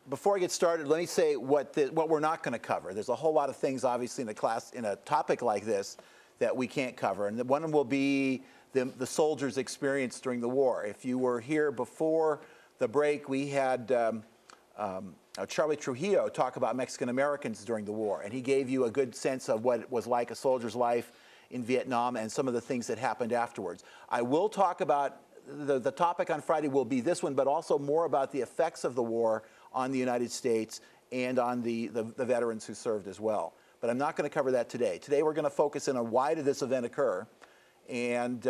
Before I get started, let me say what we're not going to cover. There's a whole lot of things, obviously, in a topic like this that we can't cover. And one will be the soldiers' experience during the war. If you were here before the break, we had Charlie Trujillo talk about Mexican Americans during the war. And he gave you a good sense of what it was like a soldier's life in Vietnam and some of the things that happened afterwards. I will talk about, the topic on Friday will be this one, but also more about the effects of the war on the United States and on the veterans who served as well. But I'm not going to cover that today. Today we're going to focus in on why did this event occur and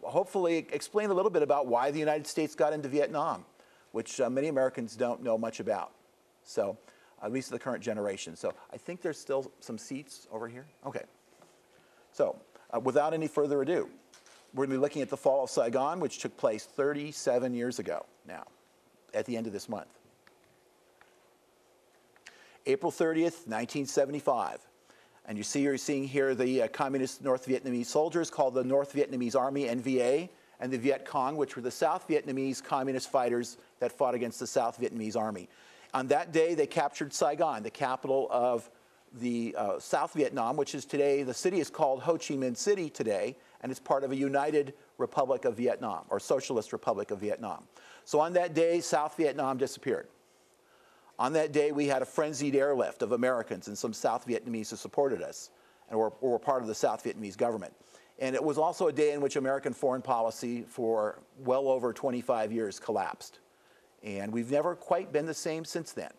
hopefully explain a little bit about why the United States got into Vietnam, which many Americans don't know much about. So, at least the current generation. So I think there's still some seats over here. Okay. So, without any further ado, we're going to be looking at the Fall of Saigon, which took place 37 years ago now, at the end of this month. April 30th, 1975. And you're seeing here the communist North Vietnamese soldiers called the North Vietnamese Army, NVA, and the Viet Cong, which were the South Vietnamese communist fighters that fought against the South Vietnamese Army. On that day, they captured Saigon, the capital of the South Vietnam, which is today, the city is called Ho Chi Minh City today, and it's part of a united Republic of Vietnam, or Socialist Republic of Vietnam. So on that day, South Vietnam disappeared. On that day, we had a frenzied airlift of Americans and some South Vietnamese who supported us and were part of the South Vietnamese government. And it was also a day in which American foreign policy for well over 25 years collapsed. And we've never quite been the same since then.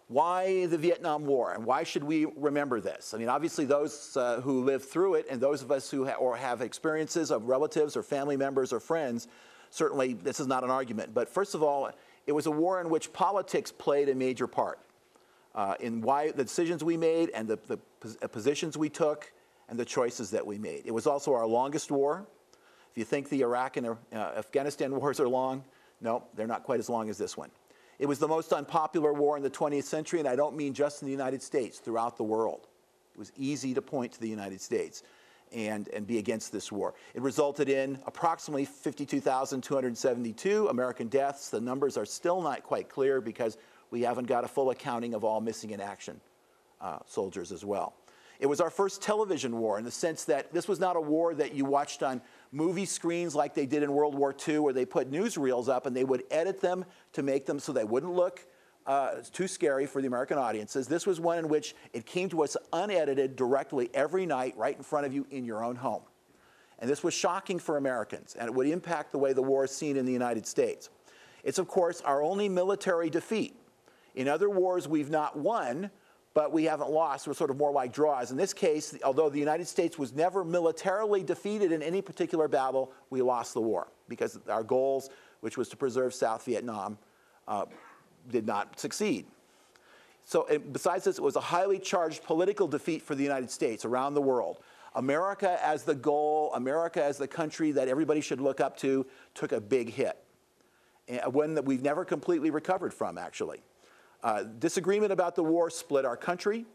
Why the Vietnam War, and why should we remember this? I mean, obviously those who lived through it and those of us who have experiences of relatives or family members or friends, certainly this is not an argument. But first of all, it was a war in which politics played a major part in why the decisions we made and the positions we took and the choices that we made. It was also our longest war. If you think the Iraq and Afghanistan wars are long, no, they're not quite as long as this one. It was the most unpopular war in the 20th century, and I don't mean just in the United States, throughout the world. It was easy to point to the United States and be against this war. It resulted in approximately 52,272 American deaths. The numbers are still not quite clear because we haven't got a full accounting of all missing in action soldiers as well. It was our first television war in the sense that this was not a war that you watched on movie screens like they did in World War II, where they put newsreels up and they would edit them to make them so they wouldn't look too scary for the American audiences. This was one in which it came to us unedited directly every night right in front of you in your own home. And this was shocking for Americans, and it would impact the way the war is seen in the United States. It's, of course, our only military defeat. In other wars, we've not won, but we haven't lost. We're sort of more like draws. In this case, although the United States was never militarily defeated in any particular battle, we lost the war because our goals, which was to preserve South Vietnam, did not succeed. So besides this, it was a highly charged political defeat for the United States around the world. America as the goal, America as the country that everybody should look up to, took a big hit. One that we've never completely recovered from, actually. Disagreement about the war split our country,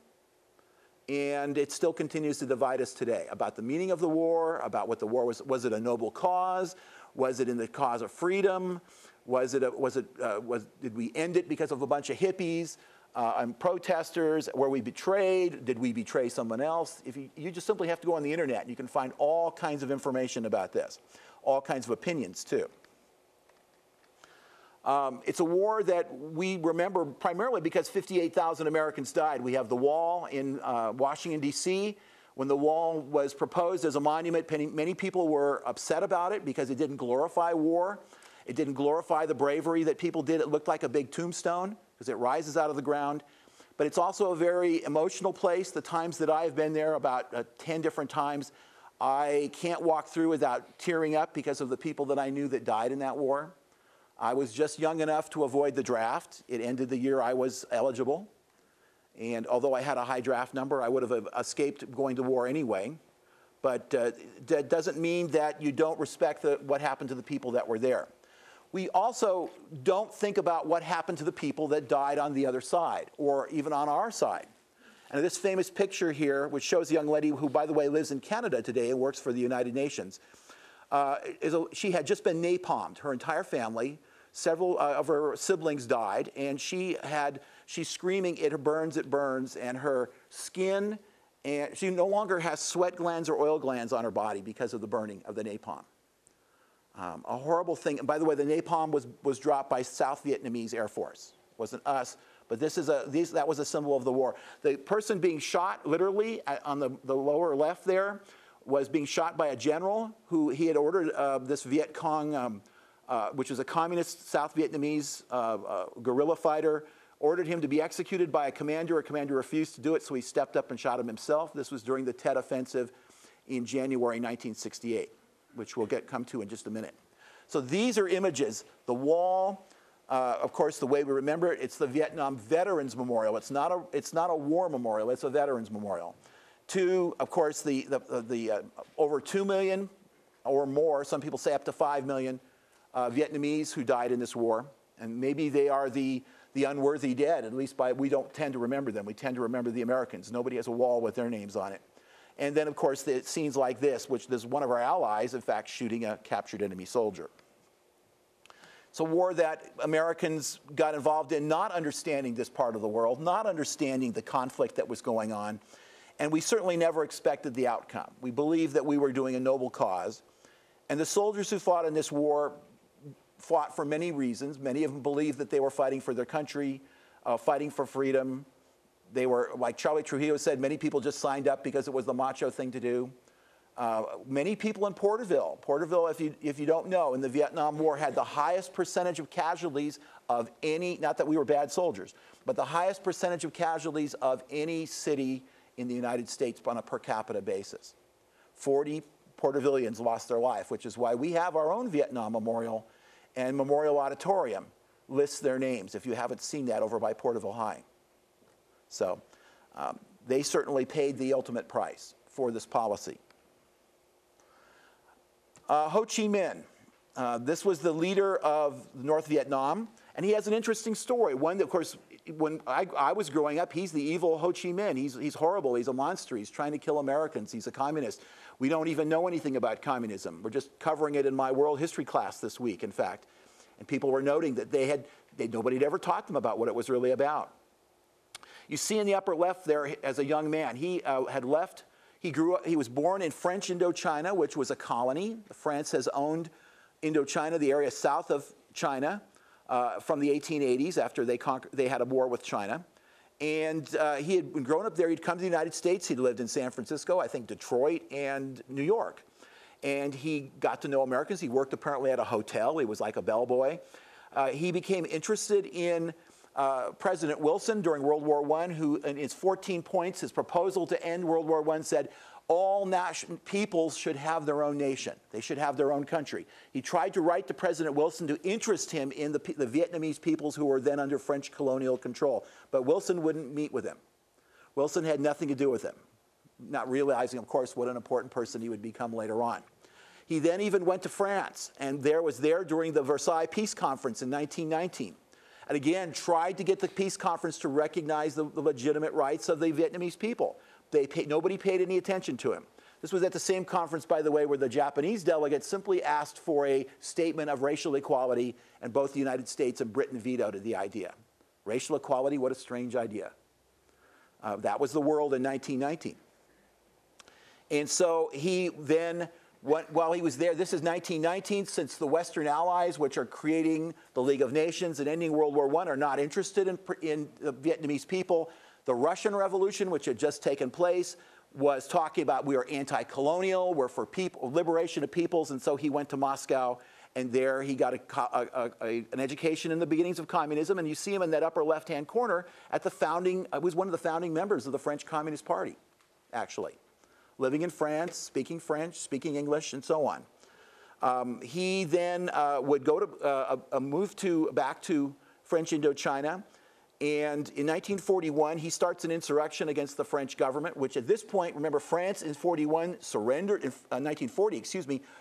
and it still continues to divide us today about the meaning of the war, about what the war was. Was it a noble cause? Was it in the cause of freedom? Did we end it because of a bunch of hippies and protesters? Were we betrayed? Did we betray someone else? You just simply have to go on the internet, and you can find all kinds of information about this, all kinds of opinions, too. It's a war that we remember primarily because 58,000 Americans died. We have the wall in Washington, D.C. When the wall was proposed as a monument, many people were upset about it because it didn't glorify war. It didn't glorify the bravery that people did. It looked like a big tombstone because it rises out of the ground. But it's also a very emotional place. The times that I've been there, about 10 different times, I can't walk through without tearing up because of the people that I knew that died in that war. I was just young enough to avoid the draft. It ended the year I was eligible. And although I had a high draft number, I would have escaped going to war anyway. But that doesn't mean that you don't respect what happened to the people that were there. We also don't think about what happened to the people that died on the other side, or even on our side. And this famous picture here, which shows a young lady who, by the way, lives in Canada today and works for the United Nations, she had just been napalmed. Her entire family, several of her siblings died, and she's screaming, it burns, and her skin, and she no longer has sweat glands or oil glands on her body because of the burning of the napalm. A horrible thing. And by the way, the napalm was dropped by South Vietnamese Air Force. It wasn't us, but that was a symbol of the war. The person being shot, literally, on the lower left there, was being shot by a general who he had ordered this Viet Cong, which was a communist South Vietnamese guerrilla fighter, ordered him to be executed by a commander. A commander refused to do it, so he stepped up and shot him himself. This was during the Tet Offensive in January 1968, which we'll come to in just a minute. So these are images. The wall, of course, the way we remember it, it's the Vietnam Veterans Memorial. It's not a war memorial, it's a Veterans Memorial. Of course, the over 2 million or more, some people say up to 5 million Vietnamese who died in this war. And maybe they are the unworthy dead, at least we don't tend to remember them. We tend to remember the Americans. Nobody has a wall with their names on it. And then, of course, the scenes like this, which there's one of our allies, in fact, shooting a captured enemy soldier. It's a war that Americans got involved in, not understanding this part of the world, not understanding the conflict that was going on. And we certainly never expected the outcome. We believed that we were doing a noble cause. And the soldiers who fought in this war fought for many reasons. Many of them believed that they were fighting for their country, fighting for freedom. They were, like Charlie Trujillo said, many people just signed up because it was the macho thing to do. Many people in Porterville, if you don't know, in the Vietnam War had the highest percentage of casualties of any, not that we were bad soldiers, but the highest percentage of casualties of any city in the United States on a per capita basis. 40 Portervillians lost their life, which is why we have our own Vietnam Memorial, and Memorial Auditorium lists their names, if you haven't seen that, over by Porterville High. So they certainly paid the ultimate price for this policy. Ho Chi Minh, this was the leader of North Vietnam, and he has an interesting story. One that, of course, when I was growing up, he's the evil Ho Chi Minh. He's horrible. He's a monster. He's trying to kill Americans. He's a communist. We don't even know anything about communism. We're just covering it in my world history class this week, in fact. And people were noting that nobody had ever taught them about what it was really about. You see in the upper left there, as a young man, he had left. He was born in French Indochina, which was a colony. France has owned Indochina, the area south of China, from the 1880s after they had a war with China. And he had grown up there. He'd come to the United States. He'd lived in San Francisco, I think Detroit, and New York. And he got to know Americans. He worked apparently at a hotel. He was like a bellboy. He became interested in President Wilson during World War I, who in his 14 points, his proposal to end World War I said, all peoples should have their own nation. They should have their own country. He tried to write to President Wilson to interest him in the Vietnamese peoples who were then under French colonial control. But Wilson wouldn't meet with him. Wilson had nothing to do with him, not realizing, of course, what an important person he would become later on. He then even went to France, and was there during the Versailles Peace Conference in 1919. And again, tried to get the peace conference to recognize the legitimate rights of the Vietnamese people. Nobody paid any attention to him. This was at the same conference, by the way, where the Japanese delegates simply asked for a statement of racial equality, and both the United States and Britain vetoed the idea. Racial equality, what a strange idea. That was the world in 1919. And so he then, while he was there, this is 1919, since the Western Allies, which are creating the League of Nations and ending World War I, are not interested in the Vietnamese people. The Russian Revolution, which had just taken place, was talking about we are anti-colonial, we're for liberation of peoples, and so he went to Moscow, and there he got an education in the beginnings of communism, and you see him in that upper left-hand corner at was one of the founding members of the French Communist Party, actually. Living in France, speaking English, and so on. He then would go to move back to French Indochina, and in 1941 he starts an insurrection against the French government, which at this point, remember, France in 1940,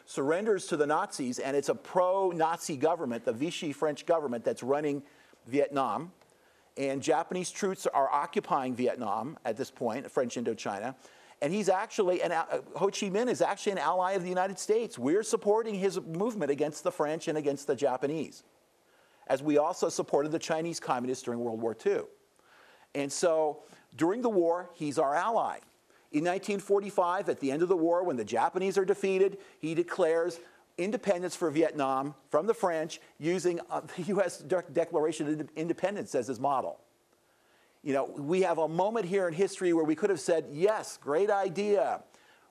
surrenders to the Nazis, and it's a pro-Nazi government, the Vichy French government, that's running Vietnam. And Japanese troops are occupying Vietnam at this point, French Indochina. And he's actually, Ho Chi Minh is actually an ally of the United States. We're supporting his movement against the French and against the Japanese, as we also supported the Chinese communists during World War II. And so during the war, he's our ally. In 1945, at the end of the war, when the Japanese are defeated, he declares independence for Vietnam from the French using the U.S. Declaration of Independence as his model. You know, we have a moment here in history where we could have said, yes, great idea.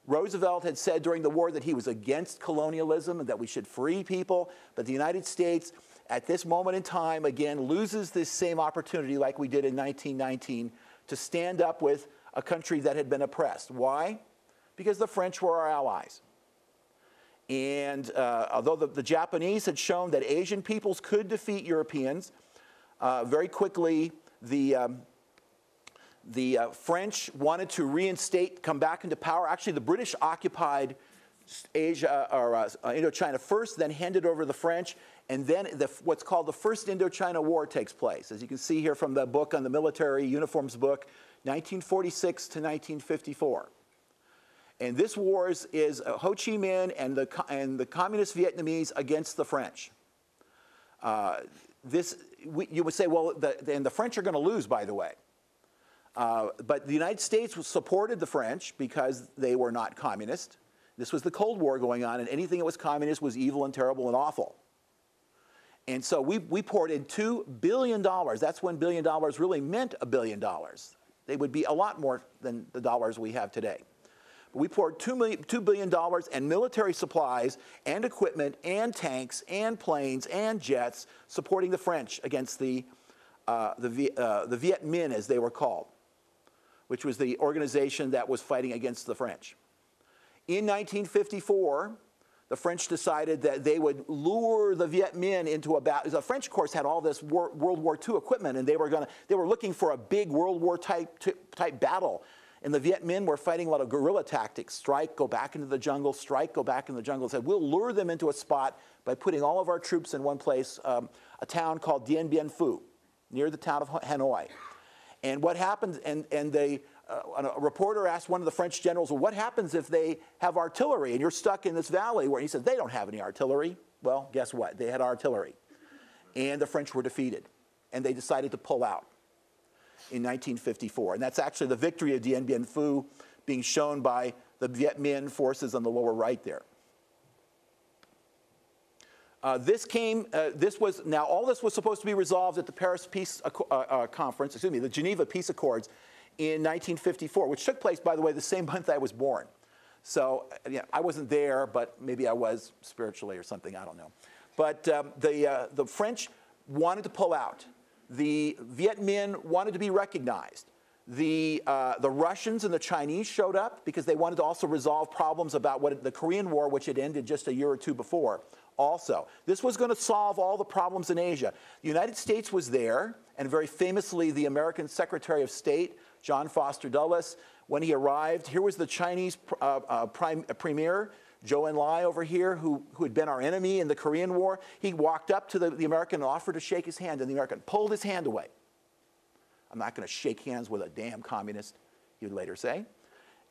Roosevelt had said during the war that he was against colonialism and that we should free people, but the United States, at this moment in time, again, loses this same opportunity like we did in 1919 to stand up with a country that had been oppressed. Why? Because the French were our allies. And although the Japanese had shown that Asian peoples could defeat Europeans, very quickly the French wanted to reinstate, come back into power. Actually, the British occupied Asia, or Indochina first, then handed over to the French, and then what's called the First Indochina War takes place. As you can see here from the book on the military uniforms book, 1946 to 1954. And this war is Ho Chi Minh and the communist Vietnamese against the French. You would say, well, the French are going to lose, by the way. But the United States supported the French because they were not communist. This was the Cold War going on, and anything that was communist was evil and terrible and awful. And so we poured in $2 billion. That's when $1 billion really meant $1 billion. They would be a lot more than the dollars we have today. But we poured $2 billion and military supplies and equipment and tanks and planes and jets supporting the French against the Viet Minh, as they were called, which was the organization that was fighting against the French. In 1954, the French decided that they would lure the Viet Minh into a battle. The French, of course, had all this World War II equipment, and they were looking for a big World War type battle. And the Viet Minh were fighting a lot of guerrilla tactics: strike, go back into the jungle; strike, go back into the jungle. Said, we'll lure them into a spot by putting all of our troops in one place, a town called Dien Bien Phu, near the town of Hanoi. And what happened? And a reporter asked one of the French generals, well, what happens if they have artillery and you're stuck in this valley? Where he said, they don't have any artillery. Well, guess what? They had artillery. And the French were defeated. And they decided to pull out in 1954. And that's actually the victory of Dien Bien Phu being shown by the Viet Minh forces on the lower right there. All this was supposed to be resolved at the Paris Peace Conference, the Geneva Peace Accords in 1954, which took place, by the way, the same month I was born. So I wasn't there, but maybe I was spiritually or something, I don't know. But the French wanted to pull out. The Viet Minh wanted to be recognized. The Russians and the Chinese showed up because they wanted to also resolve problems about the Korean War, which had ended just a year or two before. Also, this was going to solve all the problems in Asia. The United States was there, and very famously, the American Secretary of State, John Foster Dulles, when he arrived, here was the Chinese premier, Zhou Enlai over here, who had been our enemy in the Korean War. He walked up to the American and offered to shake his hand, and the American pulled his hand away. I'm not going to shake hands with a damn communist, he would later say.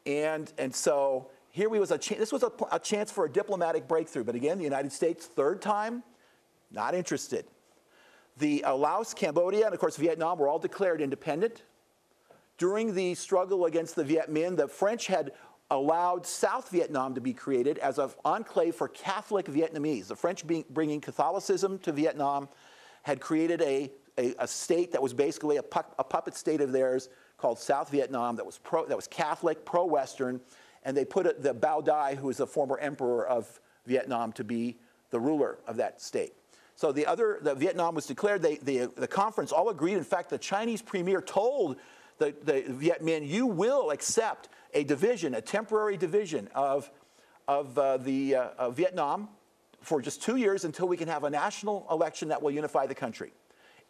And so here this was a chance for a diplomatic breakthrough. But again, the United States, third time, not interested. The Laos, Cambodia, and of course Vietnam were all declared independent. During the struggle against the Viet Minh, the French had allowed South Vietnam to be created as an enclave for Catholic Vietnamese. The French, bringing Catholicism to Vietnam, had created a state that was basically a puppet state of theirs called South Vietnam that was Catholic, pro-Western, and they put the Bao Dai, who was the former emperor of Vietnam, to be the ruler of that state. So the Vietnam was declared. The conference all agreed. In fact, the Chinese premier told the Viet Minh, you will accept a division, a temporary division of Vietnam for just 2 years until we can have a national election that will unify the country.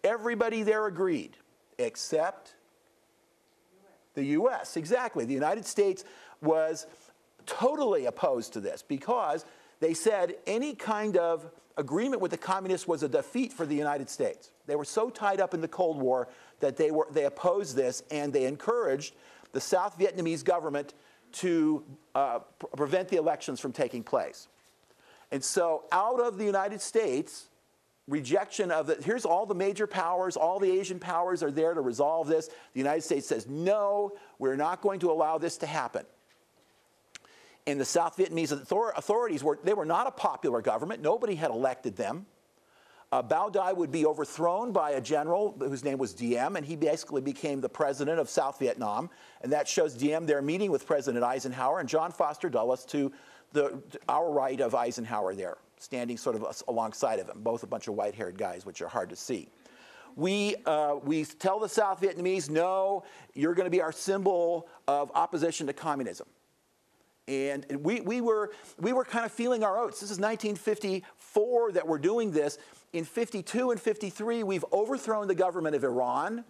Everybody there agreed, except the U.S. Exactly. The United States was totally opposed to this because they said any kind of agreement with the communists was a defeat for the United States. They were so tied up in the Cold War that they opposed this, and they encouraged the South Vietnamese government to prevent the elections from taking place. And so out of the United States, rejection of the, here's all the major powers, all the Asian powers are there to resolve this. The United States says, no, we're not going to allow this to happen. And the South Vietnamese authorities they were not a popular government. Nobody had elected them. Bao Dai would be overthrown by a general whose name was Diem, and he basically became the president of South Vietnam. And that shows Diem there meeting with President Eisenhower and John Foster Dulles to our right of Eisenhower there, standing sort of alongside of him, both a bunch of white-haired guys, which are hard to see. We tell the South Vietnamese, no, you're going to be our symbol of opposition to communism. And we were kind of feeling our oats. This is 1954 that we're doing this. In 52 and 53, we've overthrown the government of Iran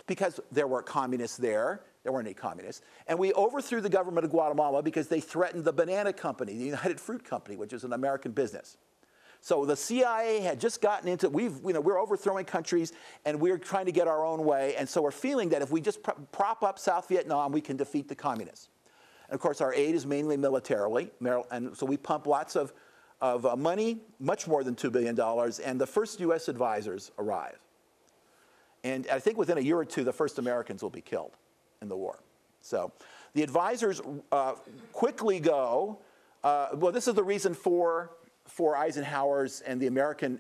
because there were communists there. There weren't any communists. And we overthrew the government of Guatemala because they threatened the banana company, the United Fruit Company, which is an American business. So the CIA had just gotten into, we're overthrowing countries and we're trying to get our own way. And so we're feeling that if we just prop up South Vietnam, we can defeat the communists. And of course, our aid is mainly militarily, and so we pump lots of money, much more than $2 billion, and the first U.S. advisors arrive. And I think within a year or two, the first Americans will be killed in the war. So the advisors quickly go, well, this is the reason for Eisenhower's and the American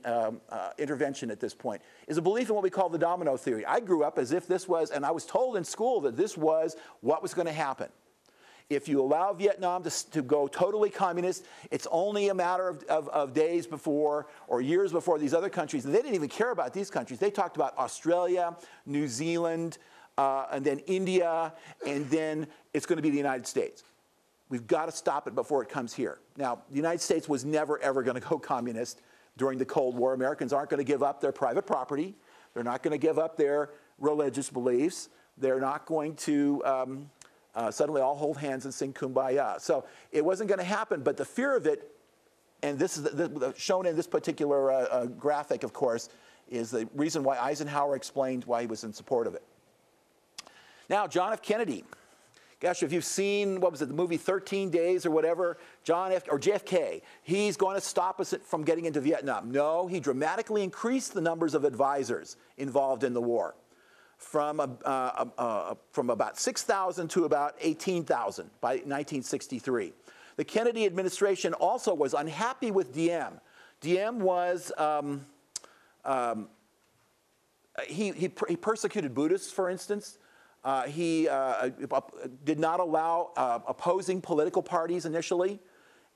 intervention at this point, is a belief in what we call the domino theory. I grew up as if this was, and I was told in school that this was what was going to happen. If you allow Vietnam to go totally communist, it's only a matter of days before or years before these other countries. And they didn't even care about these countries. They talked about Australia, New Zealand, and then India, and then it's going to be the United States. We've got to stop it before it comes here. Now, the United States was never, ever going to go communist during the Cold War. Americans aren't going to give up their private property. They're not going to give up their religious beliefs. They're not going to suddenly all hold hands and sing Kumbaya. So it wasn't going to happen, but the fear of it, and this is shown in this particular graphic, of course, is the reason why Eisenhower explained why he was in support of it. Now, John F. Kennedy. Gosh, if you've seen, what was it, the movie 13 Days or whatever, JFK, he's going to stop us from getting into Vietnam. No, he dramatically increased the numbers of advisors involved in the war, from about 6,000 to about 18,000 by 1963. The Kennedy administration also was unhappy with Diem. Diem was, he persecuted Buddhists, for instance. He did not allow opposing political parties initially.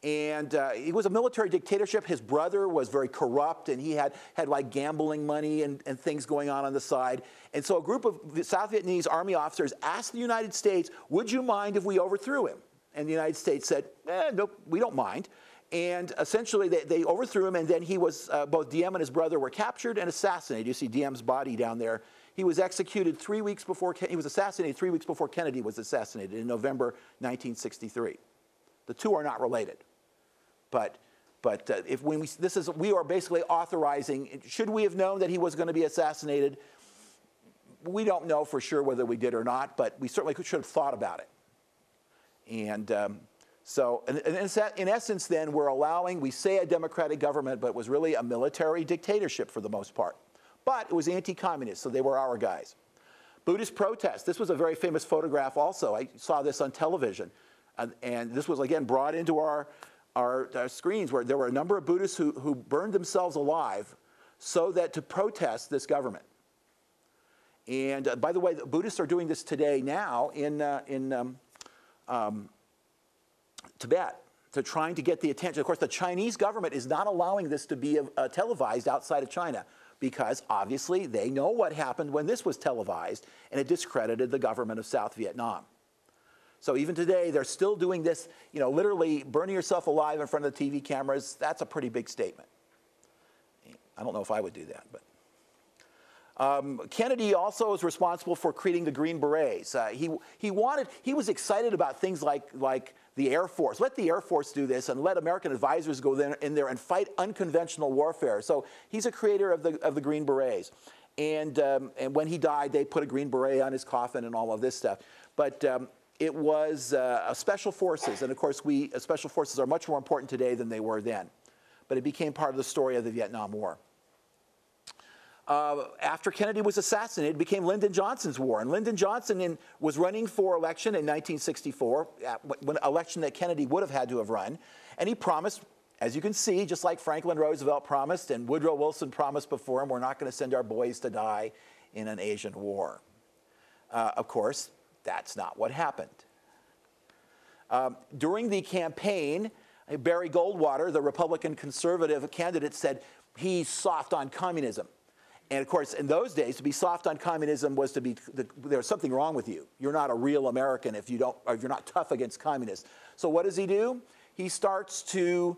And it was a military dictatorship. His brother was very corrupt, and he had like gambling money and things going on the side. And so a group of South Vietnamese army officers asked the United States, would you mind if we overthrew him? And the United States said, nope, we don't mind. And essentially they overthrew him, and then he was, both Diem and his brother were captured and assassinated. You see Diem's body down there. He was executed 3 weeks before, he was assassinated 3 weeks before Kennedy was assassinated in November 1963. The two are not related. But we are basically authorizing, should we have known that he was going to be assassinated? We don't know for sure whether we did or not, but we certainly should have thought about it. And so in essence then, we're allowing, we say a democratic government, but it was really a military dictatorship for the most part. But it was anti-communist, so they were our guys. Buddhist protests. This was a very famous photograph also. I saw this on television. And this was, again, brought into our screens, where there were a number of Buddhists who burned themselves alive so that to protest this government. And by the way, the Buddhists are doing this today now in Tibet. They're trying to get the attention. Of course, the Chinese government is not allowing this to be televised outside of China, because obviously they know what happened when this was televised, and it discredited the government of South Vietnam. So even today, they're still doing this, literally burning yourself alive in front of the TV cameras. That's a pretty big statement. I don't know if I would do that, but. Kennedy also is responsible for creating the Green Berets. He was excited about things like the Air Force. Let the Air Force do this, and let American advisors go in there and fight unconventional warfare. So he's a creator of the Green Berets. And when he died, they put a Green Beret on his coffin and all of this stuff. But it was special forces. And of course, special forces are much more important today than they were then. But it became part of the story of the Vietnam War. After Kennedy was assassinated, it became Lyndon Johnson's war. And Lyndon Johnson was running for election in 1964, an election that Kennedy would have had to have run. And he promised, as you can see, just like Franklin Roosevelt promised and Woodrow Wilson promised before him, we're not going to send our boys to die in an Asian war. Of course, that's not what happened. During the campaign, Barry Goldwater, the Republican conservative candidate, said he's soft on communism. And of course, in those days, to be soft on communism was to be, there's something wrong with you. You're not a real American if you're not tough against communists. So what does he do? He starts to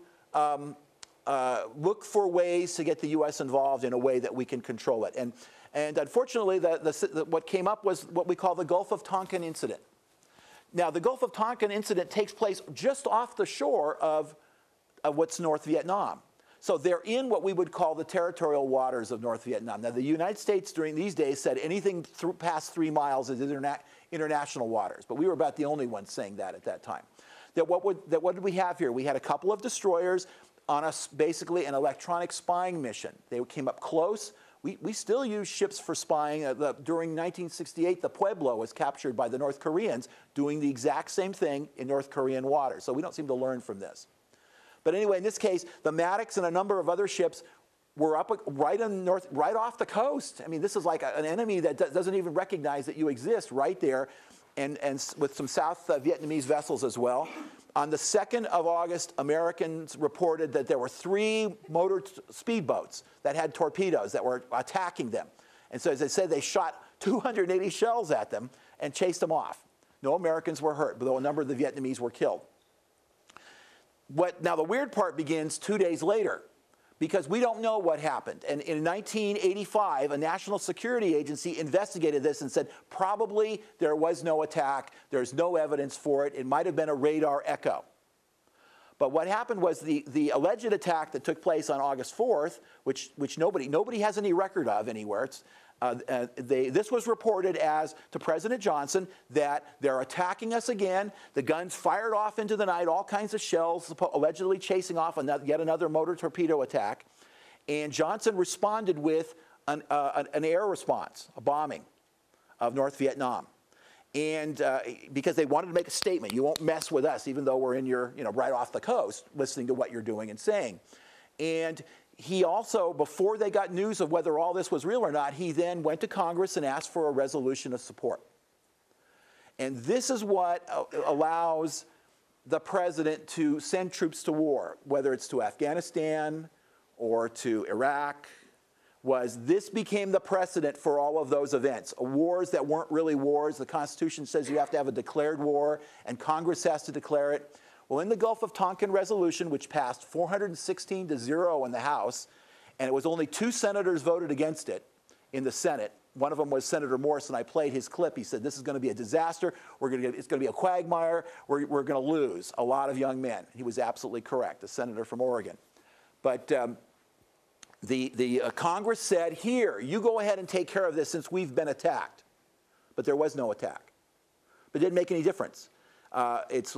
look for ways to get the U.S. involved in a way that we can control it. And unfortunately, what came up was what we call the Gulf of Tonkin incident. Now, the Gulf of Tonkin incident takes place just off the shore of what's North Vietnam. So they're in what we would call the territorial waters of North Vietnam. Now, the United States during these days said anything past 3 miles is international waters, but we were about the only ones saying that at that time. What did we have here? We had a couple of destroyers on basically an electronic spying mission. They came up close. We still use ships for spying. During 1968, the Pueblo was captured by the North Koreans doing the exact same thing in North Korean waters. So we don't seem to learn from this. But anyway, in this case, the Maddox and a number of other ships were up right off the coast. I mean, this is like an enemy that doesn't even recognize that you exist right there, and with some South Vietnamese vessels as well. On the 2nd of August, Americans reported that there were 3 motor speedboats that had torpedoes that were attacking them. And so, as I said, they shot 280 shells at them and chased them off. No Americans were hurt, though a number of the Vietnamese were killed. Now, the weird part begins 2 days later, because we don't know what happened. And in 1985, a national security agency investigated this and said, probably there was no attack. There's no evidence for it. It might have been a radar echo. But what happened was the alleged attack that took place on August 4th, which nobody has any record of anywhere. This was reported to President Johnson that they're attacking us again. The guns fired off into the night, all kinds of shells, allegedly chasing off yet another motor torpedo attack. And Johnson responded with an air response, a bombing of North Vietnam. And because they wanted to make a statement, you won't mess with us, even though we're in your, right off the coast, listening to what you're doing and saying. And he also, before they got news of whether all this was real or not, he then went to Congress and asked for a resolution of support. And this is what allows the president to send troops to war, whether it's to Afghanistan or to Iraq. This became the precedent for all of those events. Wars that weren't really wars. The Constitution says you have to have a declared war, and Congress has to declare it. Well, in the Gulf of Tonkin resolution, which passed 416-0 in the House, and it was only 2 senators voted against it in the Senate. One of them was Senator Morse, and I played his clip. He said, this is going to be a disaster. It's going to be a quagmire. We're going to lose a lot of young men. He was absolutely correct, the senator from Oregon. But the Congress said, here, you go ahead and take care of this since we've been attacked. But there was no attack. But it didn't make any difference. It's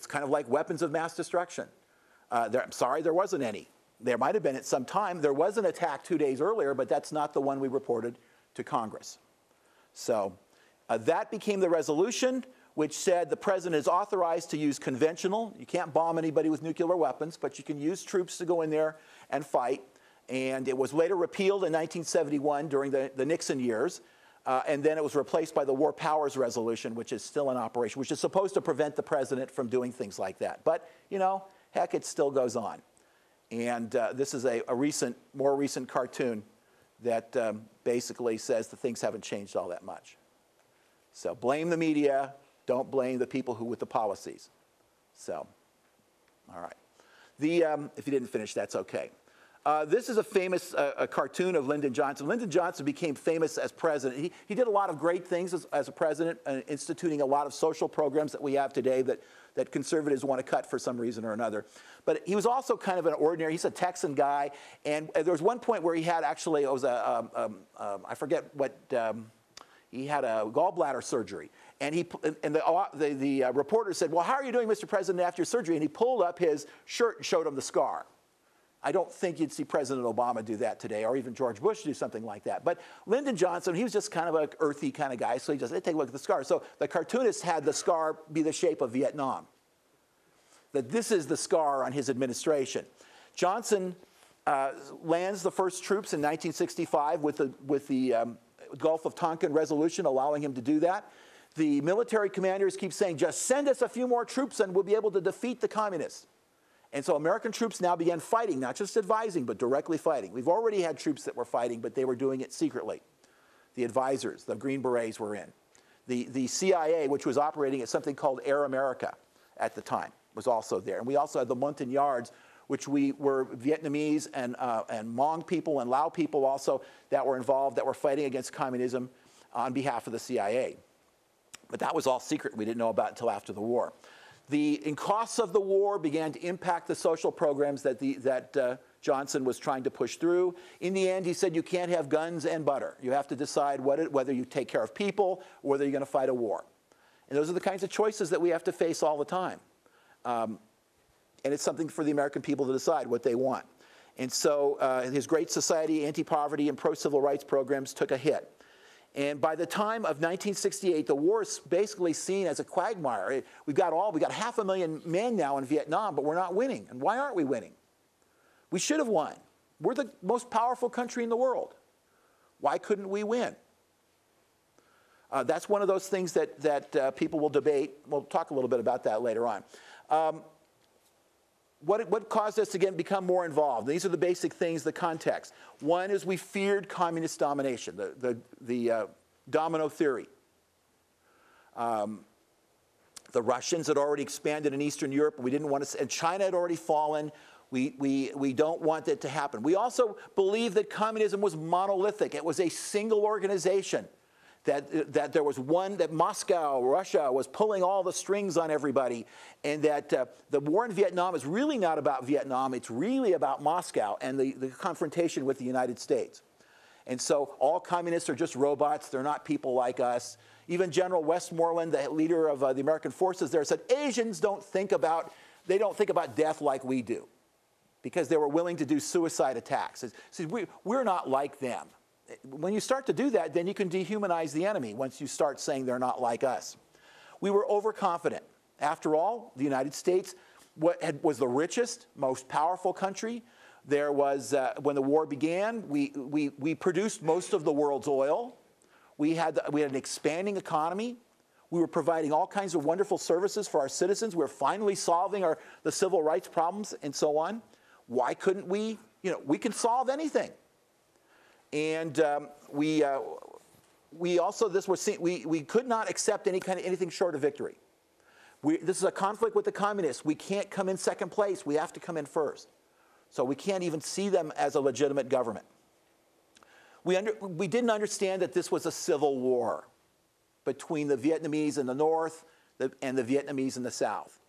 kind of like weapons of mass destruction. I'm sorry, there wasn't any. There might have been at some time. There was an attack 2 days earlier, but that's not the one we reported to Congress. So that became the resolution, which said the president is authorized to use conventional. You can't bomb anybody with nuclear weapons, but you can use troops to go in there and fight. And it was later repealed in 1971 during the Nixon years. And then it was replaced by the War Powers Resolution, which is still in operation, which is supposed to prevent the president from doing things like that. But, heck, it still goes on. And this is a more recent cartoon that basically says that things haven't changed all that much. So blame the media. Don't blame the people with the policies. So, all right. If you didn't finish, that's okay. This is a famous cartoon of Lyndon Johnson. Lyndon Johnson became famous as president. He did a lot of great things as a president, instituting a lot of social programs that we have today that conservatives want to cut for some reason or another. But he was also kind of an ordinary, he's a Texan guy. And there was one point where he had actually, it was I forget what, He had a gallbladder surgery. And the reporter said, well, how are you doing, Mr. President, after your surgery? And he pulled up his shirt and showed him the scar. I don't think you'd see President Obama do that today, or even George Bush do something like that. But Lyndon Johnson, he was just kind of an earthy kind of guy, so he just, hey, take a look at the scar. So the cartoonist had the scar be the shape of Vietnam. That this is the scar on his administration. Johnson lands the first troops in 1965 with the Gulf of Tonkin resolution allowing him to do that. The military commanders keep saying, just send us a few more troops and we'll be able to defeat the communists. And so American troops now began fighting, not just advising, but directly fighting. We've already had troops that were fighting, but they were doing it secretly. The advisors, the Green Berets were in. The CIA, which was operating at something called Air America at the time, was also there. And we also had the Montagnards, which were Vietnamese and Hmong people and Lao people also that were involved, that were fighting against communism on behalf of the CIA. But that was all secret. We didn't know about it until after the war. The costs of the war began to impact the social programs that Johnson was trying to push through. In the end, he said, you can't have guns and butter. You have to decide whether you take care of people or whether you're going to fight a war. And those are the kinds of choices that we have to face all the time. And it's something for the American people to decide what they want. And so his Great Society, anti-poverty, and pro-civil rights programs took a hit. And by the time of 1968, the war is basically seen as a quagmire. We got 500,000 men now in Vietnam, but we're not winning. And why aren't we winning? We should have won. We're the most powerful country in the world. Why couldn't we win? That's one of those things that people will debate. We'll talk a little bit about that later on. What caused us to become more involved? These are the basic things, the context. One is we feared communist domination, the domino theory. The Russians had already expanded in Eastern Europe. We didn't want to, and China had already fallen. We don't want that to happen. We also believed that communism was monolithic. It was a single organization. That there was one, that Moscow, Russia, was pulling all the strings on everybody, and that the war in Vietnam is really not about Vietnam, it's really about Moscow and the confrontation with the United States. And so all communists are just robots, they're not people like us. Even General Westmoreland, the leader of the American forces there, said Asians don't think about death like we do, because they were willing to do suicide attacks. See, we're not like them. When you start to do that, then you can dehumanize the enemy once you start saying they're not like us. We were overconfident. After all, the United States was the richest, most powerful country. There was, when the war began, we produced most of the world's oil. We had an expanding economy. We were providing all kinds of wonderful services for our citizens. We were finally solving the civil rights problems and so on. Why couldn't we? We can solve anything. And we could not accept anything short of victory. This is a conflict with the communists. We can't come in second place. We have to come in first. So we can't even see them as a legitimate government. We didn't understand that this was a civil war between the Vietnamese in the north and the Vietnamese in the south.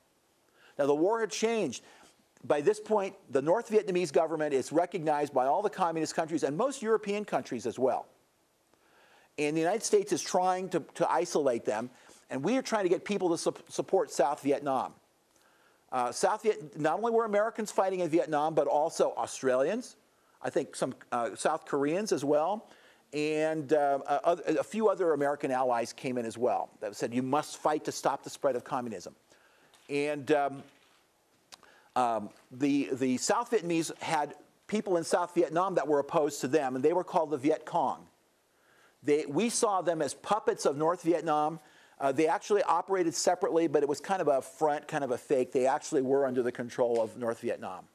Now the war had changed. By this point, the North Vietnamese government is recognized by all the communist countries and most European countries as well. And the United States is trying to isolate them, and we are trying to get people to support South Vietnam. Not only were Americans fighting in Vietnam, but also Australians, I think some South Koreans as well, and a few other American allies came in as well that said, you must fight to stop the spread of communism. And the South Vietnamese had people in South Vietnam that were opposed to them, and they were called the Viet Cong. We saw them as puppets of North Vietnam. They actually operated separately, but it was kind of a front, kind of a fake. They actually were under the control of North Vietnam.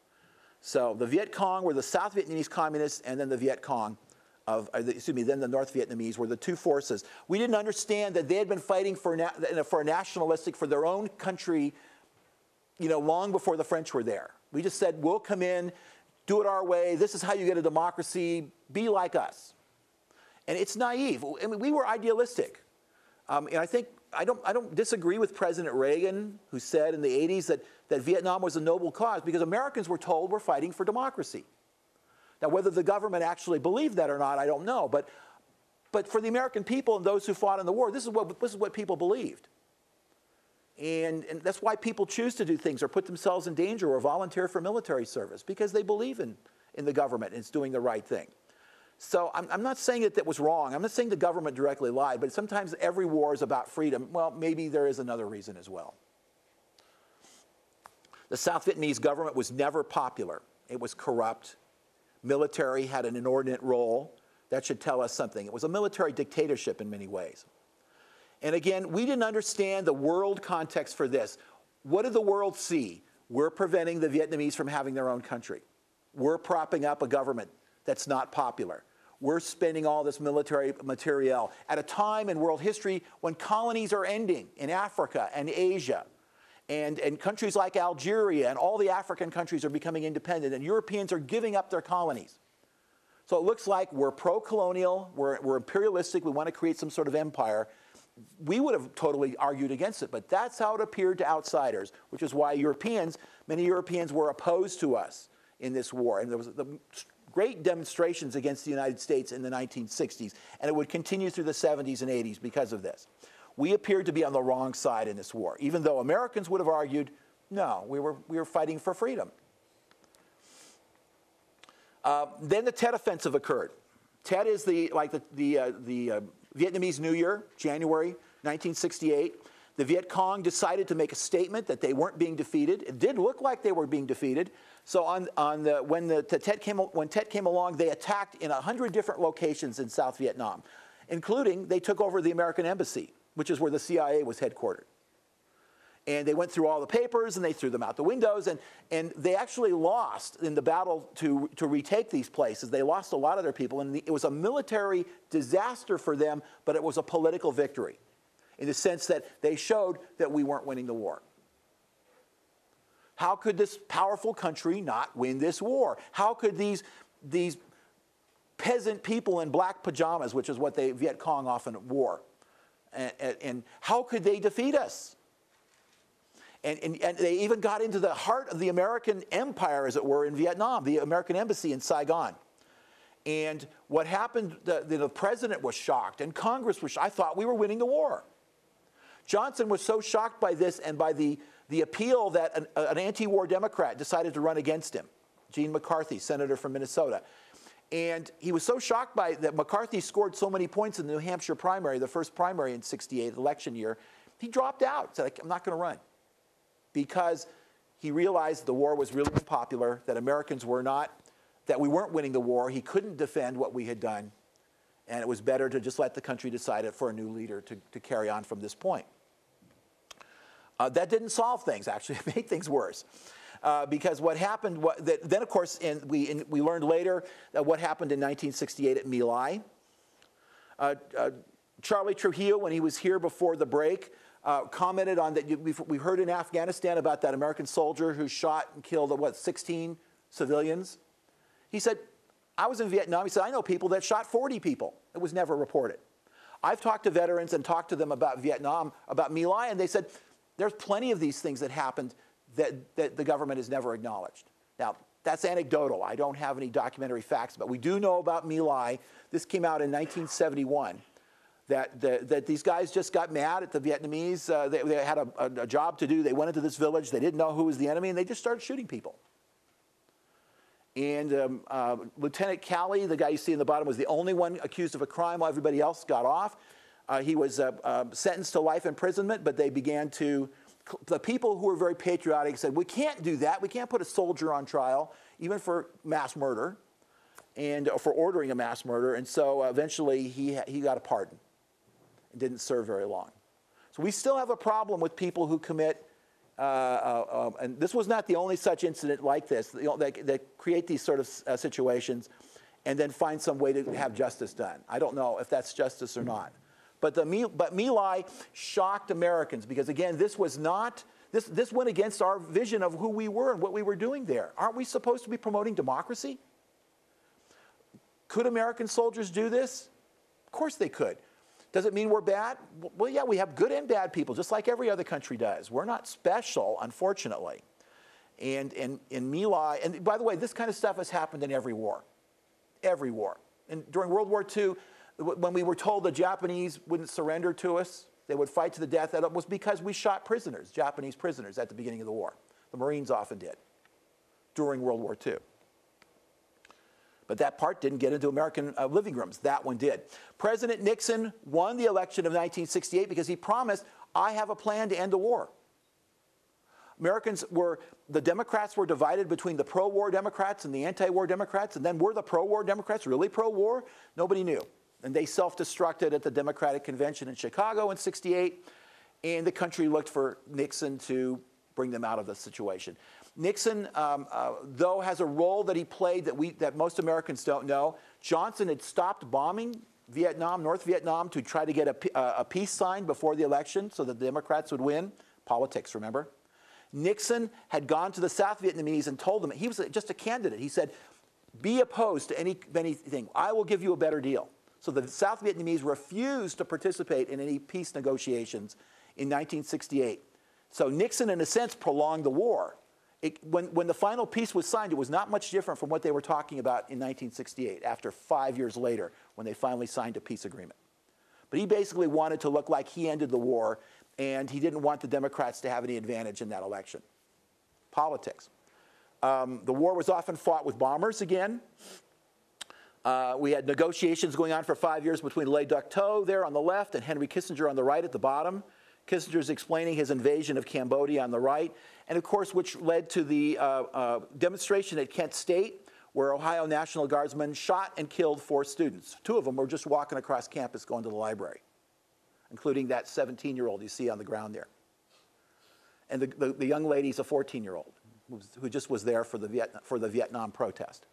So the Viet Cong were the South Vietnamese communists, and then the Viet Cong then the North Vietnamese were the two forces. We didn't understand that they had been fighting for their own country, long before the French were there. We just said, we'll come in, do it our way. This is how you get a democracy. Be like us. And it's naive. I mean, we were idealistic. And I don't disagree with President Reagan, who said in the 80s that Vietnam was a noble cause, because Americans were told we're fighting for democracy. Now, whether the government actually believed that or not, I don't know. But But for the American people and those who fought in the war, this is what people believed. And that's why people choose to do things or put themselves in danger or volunteer for military service, because they believe in the government and it's doing the right thing. So I'm not saying that was wrong. I'm not saying the government directly lied, but sometimes every war is about freedom. Well, maybe there is another reason as well. The South Vietnamese government was never popular. It was corrupt. Military had an inordinate role. That should tell us something. It was a military dictatorship in many ways. And again, we didn't understand the world context for this. What did the world see? We're preventing the Vietnamese from having their own country. We're propping up a government that's not popular. We're spending all this military materiel at a time in world history when colonies are ending in Africa and Asia. And countries like Algeria and all the African countries are becoming independent, and Europeans are giving up their colonies. So it looks like we're pro-colonial, we're imperialistic, we want to create some sort of empire. We would have totally argued against it, but that's how it appeared to outsiders, which is why many Europeans were opposed to us in this war. And there was the great demonstrations against the United States in the 1960s, and it would continue through the 70s and 80s because of this. We appeared to be on the wrong side in this war, even though Americans would have argued, no, we were fighting for freedom. Then the Tet Offensive occurred. Tet is the Vietnamese New Year, January 1968. The Viet Cong decided to make a statement that they weren't being defeated. It did look like they were being defeated. So when Tet came along, they attacked in 100 different locations in South Vietnam, including they took over the American embassy, which is where the CIA was headquartered. And they went through all the papers, and they threw them out the windows, and they actually lost in the battle to retake these places. They lost a lot of their people, and it was a military disaster for them, but it was a political victory in the sense that they showed that we weren't winning the war. How could this powerful country not win this war? How could these peasant people in black pajamas, which is what the Viet Cong often wore, and how could they defeat us? And they even got into the heart of the American empire, as it were, in Vietnam, the American embassy in Saigon. And what happened, the president was shocked, and Congress was shocked. I thought we were winning the war. Johnson was so shocked by this and by the appeal that an anti-war Democrat decided to run against him, Gene McCarthy, senator from Minnesota. And he was so shocked by that McCarthy scored so many points in the New Hampshire primary, the first primary in '68, election year, he dropped out, said, I'm not going to run. Because he realized the war was really unpopular, that Americans were not, that we weren't winning the war, he couldn't defend what we had done, and it was better to just let the country decide it for a new leader to carry on from this point. That didn't solve things, actually. It made things worse. Because what happened, then of course, we learned later what happened in 1968 at My Lai. Charlie Trujillo, when he was here before the break, commented on that. We heard in Afghanistan about that American soldier who shot and killed, 16 civilians. He said, I was in Vietnam. He said, I know people that shot 40 people. It was never reported. I've talked to veterans and talked to them about Vietnam, about My Lai, and they said, there's plenty of these things that happened that the government has never acknowledged. Now, that's anecdotal. I don't have any documentary facts, but we do know about My Lai. This came out in 1971. That these guys just got mad at the Vietnamese. They had a job to do. They went into this village. They didn't know who was the enemy, and they just started shooting people. And Lieutenant Calley, the guy you see in the bottom, was the only one accused of a crime while everybody else got off. He was sentenced to life imprisonment, but they began to, the people who were very patriotic said, we can't do that. We can't put a soldier on trial, even for mass murder, and for ordering a mass murder. And so eventually he got a pardon. Didn't serve very long. So we still have a problem with people who commit, and this was not the only such incident like this, that create these sort of situations and then find some way to have justice done. I don't know if that's justice or not. But My Lai shocked Americans because, again, this went against our vision of who we were and what we were doing there. Aren't we supposed to be promoting democracy? Could American soldiers do this? Of course they could. Does it mean we're bad? Well, yeah, we have good and bad people, just like every other country does. We're not special, unfortunately. And in My Lai, and by the way, this kind of stuff has happened in every war. Every war. And during World War II, When we were told the Japanese wouldn't surrender to us, they would fight to the death, that was because we shot prisoners, Japanese prisoners, at the beginning of the war. The Marines often did during World War II. But that part didn't get into American living rooms. That one did. President Nixon won the election of 1968 because he promised, I have a plan to end the war. The Democrats were divided between the pro-war Democrats and the anti-war Democrats, and then were the pro-war Democrats really pro-war? Nobody knew. And they self-destructed at the Democratic Convention in Chicago in '68, and the country looked for Nixon to bring them out of the situation. Nixon, though, has a role that he played that most Americans don't know. Johnson had stopped bombing Vietnam, North Vietnam, to try to get a peace signed before the election so that the Democrats would win. Politics, remember? Nixon had gone to the South Vietnamese and told them, he was just a candidate. He said, be opposed to anything. I will give you a better deal. So the South Vietnamese refused to participate in any peace negotiations in 1968. So Nixon, in a sense, prolonged the war. When the final peace was signed, it was not much different from what they were talking about in 1968, after 5 years later, when they finally signed a peace agreement. But he basically wanted to look like he ended the war, and he didn't want the Democrats to have any advantage in that election. Politics. The war was often fought with bombers again. We had negotiations going on for 5 years between Le Duc Tho there on the left and Henry Kissinger on the right at the bottom. Kissinger's explaining his invasion of Cambodia on the right, and of course, which led to the demonstration at Kent State, where Ohio National Guardsmen shot and killed 4 students. 2 of them were just walking across campus going to the library, including that 17-year-old you see on the ground there. And the young lady's a 14-year-old who just was there for the Vietnam protest.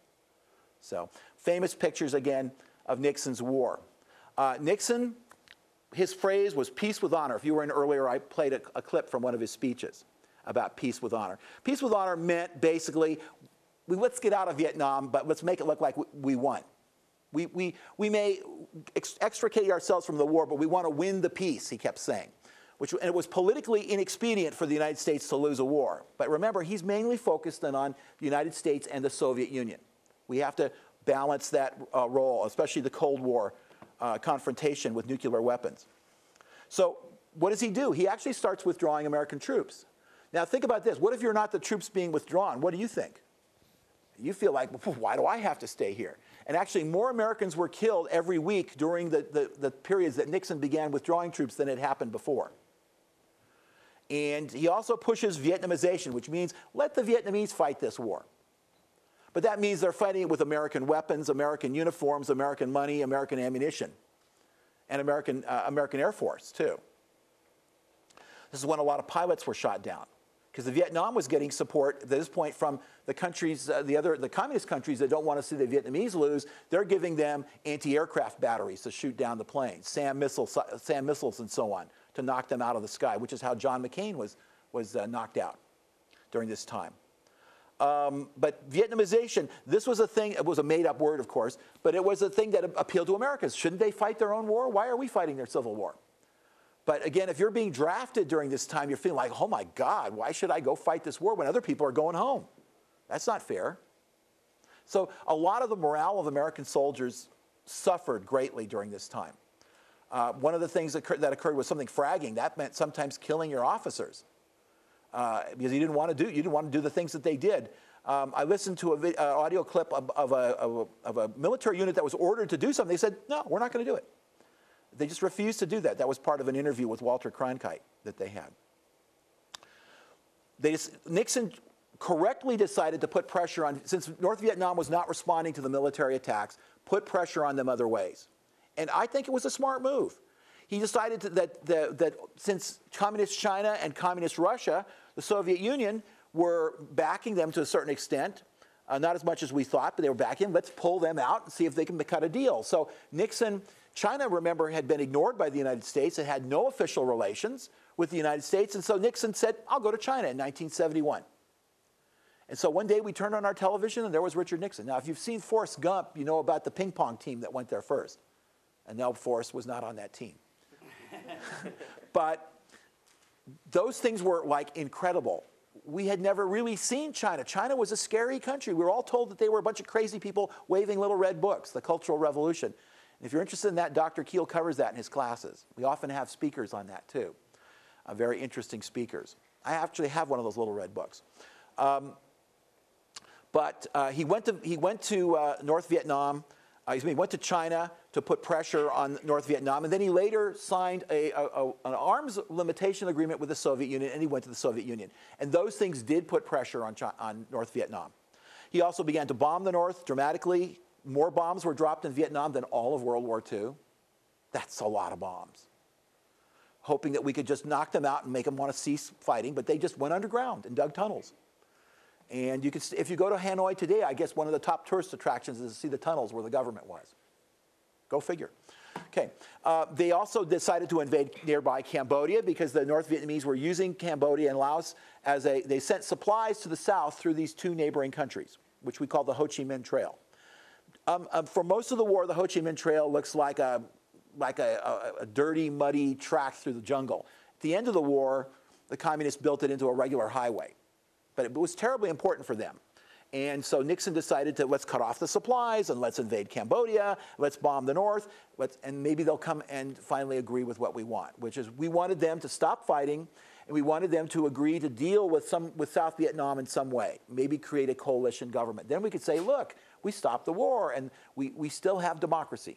So, famous pictures, again, of Nixon's war. Nixon, his phrase was peace with honor. If you were in earlier, I played a clip from one of his speeches about peace with honor. Peace with honor meant basically, let's get out of Vietnam, but let's make it look like we won. We may extricate ourselves from the war, but we want to win the peace, he kept saying. And it was politically inexpedient for the United States to lose a war. But remember, he's mainly focused on the United States and the Soviet Union. We have to balance that role, especially the Cold War confrontation with nuclear weapons. So what does he do? He actually starts withdrawing American troops. Now think about this. What if you're not the troops being withdrawn? What do you think? You feel like, well, why do I have to stay here? And actually more Americans were killed every week during the periods that Nixon began withdrawing troops than had happened before. And he also pushes Vietnamization, which means let the Vietnamese fight this war. But that means they're fighting it with American weapons, American uniforms, American money, American ammunition, and American Air Force, too. This is when a lot of pilots were shot down, because Vietnam was getting support at this point from the countries, the communist countries that don't want to see the Vietnamese lose. They're giving them anti-aircraft batteries to shoot down the planes, SAM missiles and so on, to knock them out of the sky, which is how John McCain was knocked out during this time. But Vietnamization, this was a thing, it was a made-up word, of course, but it was a thing that appealed to Americans. Shouldn't they fight their own war? Why are we fighting their civil war? But again, if you're being drafted during this time, you're feeling like, oh my God, why should I go fight this war when other people are going home? That's not fair. So a lot of the morale of American soldiers suffered greatly during this time. One of the things that occurred was something fragging. That meant sometimes killing your officers. Because you didn't want to do the things that they did. I listened to an audio clip of a military unit that was ordered to do something. They said, no, we're not going to do it. They just refused to do that. That was part of an interview with Walter Cronkite that they had. Nixon correctly decided to put pressure on, since North Vietnam was not responding to the military attacks, put pressure on them other ways. And I think it was a smart move. He decided that since Communist China and Communist Russia, the Soviet Union, were backing them to a certain extent, not as much as we thought, but they were backing, let's pull them out and see if they can cut a deal. So Nixon, China, remember, had been ignored by the United States. It had no official relations with the United States. And so Nixon said, I'll go to China in 1971. And so one day we turned on our television and there was Richard Nixon. Now, if you've seen Forrest Gump, you know about the ping pong team that went there first. And now Forrest was not on that team. But those things were like incredible. We had never really seen China. China was a scary country. We were all told that they were a bunch of crazy people waving little red books, the Cultural Revolution. If you're interested in that, Dr. Keel covers that in his classes. We often have speakers on that too, very interesting speakers. I actually have one of those little red books. But he went to North Vietnam. He went to China to put pressure on North Vietnam, and then he later signed an arms limitation agreement with the Soviet Union, and he went to the Soviet Union. And those things did put pressure on North Vietnam. He also began to bomb the North dramatically. More bombs were dropped in Vietnam than all of World War II. That's a lot of bombs. Hoping that we could just knock them out and make them want to cease fighting, but they just went underground and dug tunnels. And you can, if you go to Hanoi today, I guess one of the top tourist attractions is to see the tunnels where the government was. Go figure. Okay. They also decided to invade nearby Cambodia because the North Vietnamese were using Cambodia and Laos as they sent supplies to the south through these two neighboring countries, which we call the Ho Chi Minh Trail. For most of the war, the Ho Chi Minh Trail looks like a dirty, muddy track through the jungle. At the end of the war, the communists built it into a regular highway. But it was terribly important for them. And so Nixon decided to let's cut off the supplies and let's invade Cambodia, let's bomb the North, and maybe they'll come and finally agree with what we want, which is we wanted them to stop fighting and we wanted them to agree to deal with South Vietnam in some way, maybe create a coalition government. Then we could say, look, we stopped the war and we still have democracy.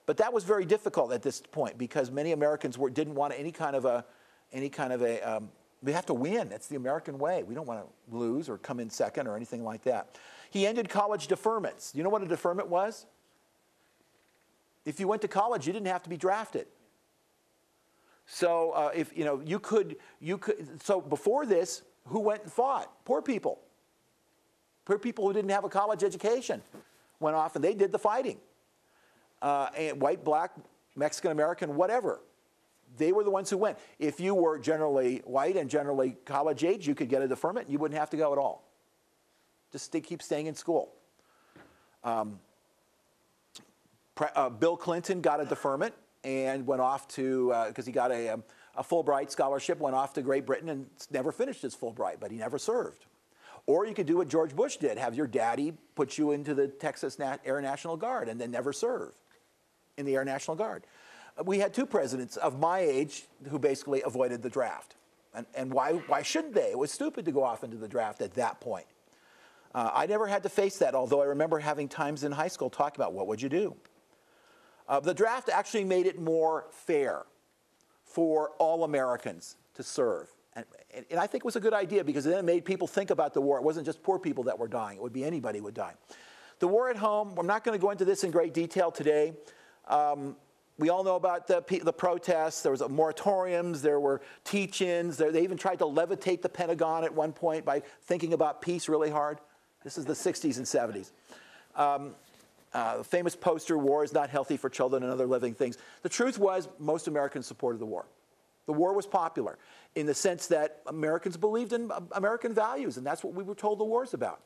But that was very difficult at this point because many Americans didn't want any kind of a we have to win. It's the American way. We don't want to lose or come in second or anything like that. He ended college deferments. You know what a deferment was? If you went to college, you didn't have to be drafted. So so before this, who went and fought? Poor people. Poor people who didn't have a college education went off and they did the fighting. And white, black, Mexican, American, whatever. They were the ones who went. If you were generally white and generally college age, you could get a deferment and you wouldn't have to go at all. Just keep staying in school. Bill Clinton got a deferment and went off to, because he got a Fulbright scholarship, went off to Great Britain and never finished his Fulbright, but he never served. Or you could do what George Bush did, have your daddy put you into the Texas Air National Guard and then never serve in the Air National Guard. We had two presidents of my age who basically avoided the draft. And why shouldn't they? It was stupid to go off into the draft at that point. I never had to face that, although I remember having times in high school talking about what would you do. The draft actually made it more fair for all Americans to serve. And I think it was a good idea because then it made people think about the war. It wasn't just poor people that were dying. It would be anybody would die. The war at home, I'm not going to go into this in great detail today. We all know about the protests. There was moratoriums. There were teach-ins. They even tried to levitate the Pentagon at one point by thinking about peace really hard. This is the 60s and 70s. The famous poster, "War is not healthy for children and other living things." The truth was most Americans supported the war. The war was popular in the sense that Americans believed in American values, and that's what we were told the war's about.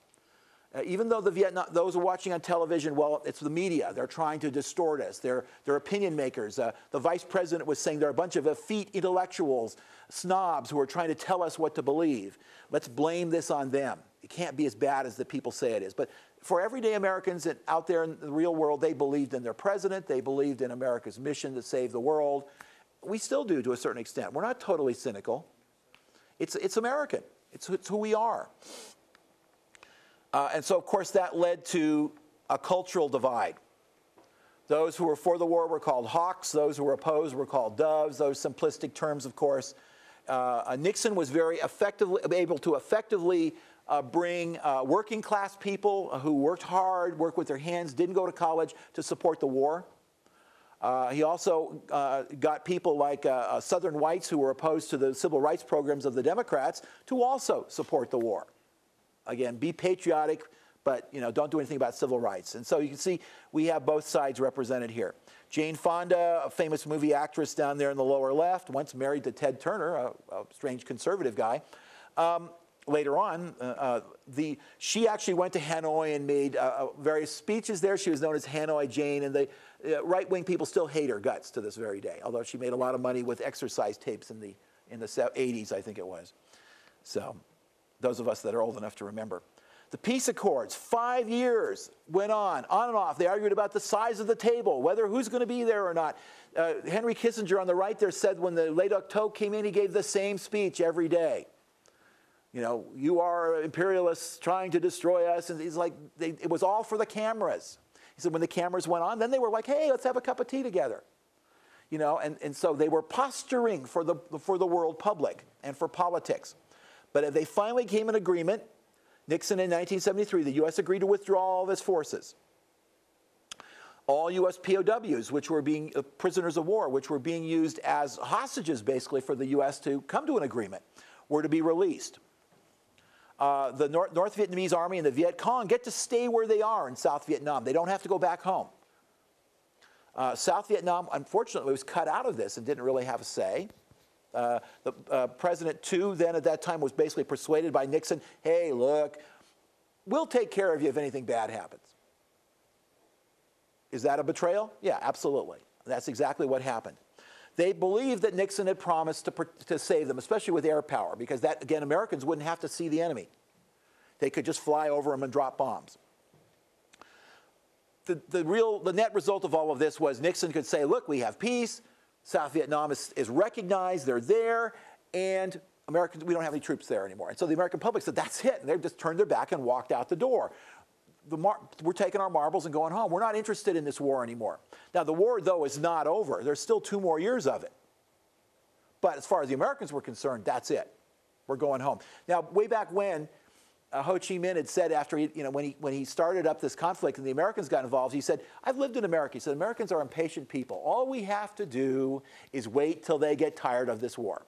Even though those who are watching on television, well, it's the media. They're trying to distort us. They're opinion makers. The vice president was saying they're a bunch of effete intellectuals, snobs who are trying to tell us what to believe. Let's blame this on them. It can't be as bad as the people say it is. But for everyday Americans out there in the real world, they believed in their president. They believed in America's mission to save the world. We still do to a certain extent. We're not totally cynical. It's American. It's who we are. And so, of course, that led to a cultural divide. Those who were for the war were called hawks. Those who were opposed were called doves. Those simplistic terms, of course. Nixon was very able to effectively bring working class people who worked hard, worked with their hands, didn't go to college to support the war. He also got people like Southern whites who were opposed to the civil rights programs of the Democrats to also support the war. Again, be patriotic, but don't do anything about civil rights. And so you can see we have both sides represented here. Jane Fonda, a famous movie actress down there in the lower left, once married to Ted Turner, a strange conservative guy. Later on, she actually went to Hanoi and made various speeches there. She was known as Hanoi Jane, and the right-wing people still hate her guts to this very day, although she made a lot of money with exercise tapes in the 80s, I think it was. So those of us that are old enough to remember. The peace accords, 5 years went on and off. They argued about the size of the table, who's going to be there or not. Henry Kissinger on the right there said when the late October came in, he gave the same speech every day. You know, you are imperialists trying to destroy us. And he's like, it was all for the cameras. He said when the cameras went on, then they were like, hey, let's have a cup of tea together. You know, and so they were posturing for the world public and for politics. But they finally came to an agreement. Nixon in 1973, the U.S. agreed to withdraw all of its forces. All U.S. POWs, which were being prisoners of war, which were being used as hostages basically for the U.S. to come to an agreement, were to be released. The North Vietnamese Army and the Viet Cong get to stay where they are in South Vietnam. They don't have to go back home. South Vietnam, unfortunately, was cut out of this and didn't really have a say. President Tu then at that time was basically persuaded by Nixon, hey, look, we'll take care of you if anything bad happens. Is that a betrayal? Yeah, absolutely. That's exactly what happened. They believed that Nixon had promised to save them, especially with air power, because that, again, Americans wouldn't have to see the enemy. They could just fly over them and drop bombs. The net result of all of this was Nixon could say, look, we have peace. South Vietnam is recognized, they're there, and Americans, we don't have any troops there anymore. And so the American public said, that's it. And they just turned their back and walked out the door. We're taking our marbles and going home. We're not interested in this war anymore. Now, the war, though, is not over. There's still 2 more years of it. But as far as the Americans were concerned, that's it. We're going home. Now, way back when, Ho Chi Minh had said after, when he started up this conflict and the Americans got involved, he said, I've lived in America. He said, Americans are impatient people. All we have to do is wait till they get tired of this war.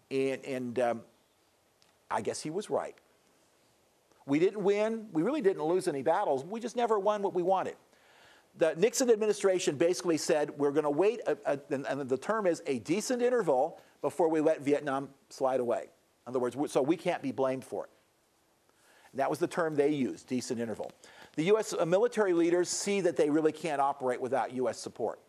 And I guess he was right. We didn't win. We really didn't lose any battles. We just never won what we wanted. The Nixon administration basically said, we're going to wait, and the term is a decent interval before we let Vietnam slide away. In other words, so we can't be blamed for it. And that was the term they used, decent interval. The U.S. military leaders see that they really can't operate without U.S. support.